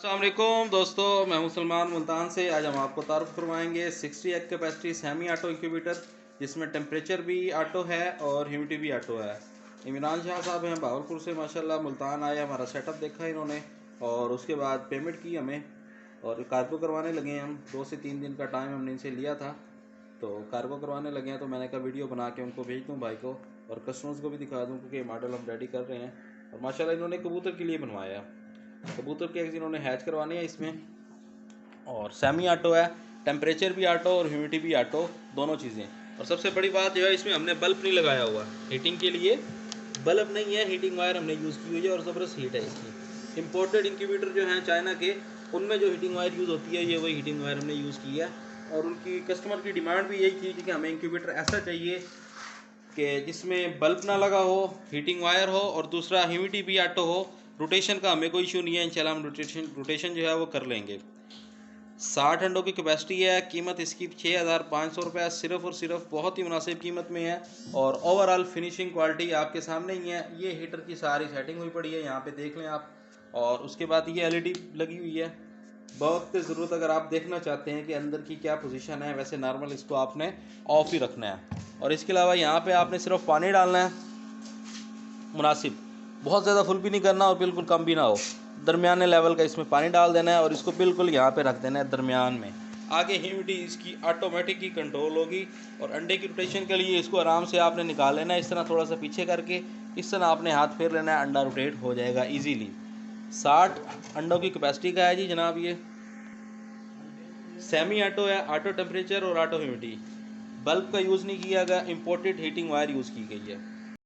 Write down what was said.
अस्सलाम वालेकुम दोस्तों, मैं हूं सलमान मुल्तान से। आज हम आपको तारुफ करवाएंगे 60 egg capacity semi auto incubator, जिसमें टेम्परेचर भी ऑटो है और ह्यूमिडिटी भी ऑटो है। इमरान शाह साहब हैं बहावलपुर से, माशाल्लाह मुल्तान आए, हमारा सेटअप देखा इन्होंने और उसके बाद पेमेंट की हमें और कार्गो करवाने लगे हैं। हम 2 से 3 दिन का टाइम हमने इनसे लिया था, तो कार्गो करवाने लगे हैं। तो मैंने कहा वीडियो बना के उनको भेज दूँ भाई को और कस्टमर्स को भी दिखा दूँ, क्योंकि मॉडल हम रेडी कर रहे हैं। और माशाल्लाह इन्होंने कबूतर के लिए बनवाया, कबूतर के एग्स इन्होंने हैच करवाने हैं इसमें। और सेमी ऑटो है, टेम्परेचर भी ऑटो और ह्यूमिडिटी भी ऑटो, दोनों चीज़ें। और सबसे बड़ी बात जो है, इसमें हमने बल्ब नहीं लगाया हुआ, हीटिंग के लिए बल्ब नहीं है, हीटिंग वायर हमने यूज़ की हुई है और ज़बरदस्त हीट है इसकी। इम्पोर्टेड इंक्यूबेटर जो हैं चाइना के, उनमें जो हीटिंग वायर यूज़ होती है, ये वही हीटिंग वायर हमने यूज़ की है। और उनकी कस्टमर की डिमांड भी यही थी कि हमें इंक्यूबेटर ऐसा चाहिए कि जिसमें बल्ब ना लगा हो, हीटिंग वायर हो और दूसरा ह्यूमिडिटी भी ऑटो हो। रोटेशन का हमें कोई इशू नहीं है, इंशाल्लाह हम रोटेशन जो है वो कर लेंगे। 60 अंडों की कैपेसिटी है। कीमत इसकी 6500 रुपये सिर्फ़ और सिर्फ, बहुत ही मुनासिब कीमत में है। और ओवरऑल फिनिशिंग क्वालिटी आपके सामने ही है। ये हीटर की सारी सेटिंग हुई पड़ी है, यहाँ पे देख लें आप। और उसके बाद ये एलईडी लगी हुई है। वक्त ज़रूरत अगर आप देखना चाहते हैं कि अंदर की क्या पोजीशन है, वैसे नॉर्मल इसको आपने ऑफ ही रखना है। और इसके अलावा यहाँ पे आपने सिर्फ पानी डालना है मुनासिब, बहुत ज़्यादा फुल भी नहीं करना और बिल्कुल कम भी ना हो, दरमियाने लेवल का इसमें पानी डाल देना है और इसको बिल्कुल यहाँ पे रख देना है दरमियान में। आगे ह्यूमिडिटी इसकी ऑटोमेटिक ही कंट्रोल होगी। और अंडे की रोटेशन के लिए इसको आराम से आपने निकाल लेना है, इस तरह थोड़ा सा पीछे करके, इस तरह आपने हाथ फेर लेना है, अंडा रोटेट हो जाएगा ईजीली। 60 अंडों की कैपेसिटी का है जी जनाब। ये सेमी ऑटो है, ऑटो टेम्परेचर और ऑटो ह्यूमिडिटी। बल्ब का यूज़ नहीं किया गया, इम्पोर्टेड हीटिंग वायर यूज़ की गई है।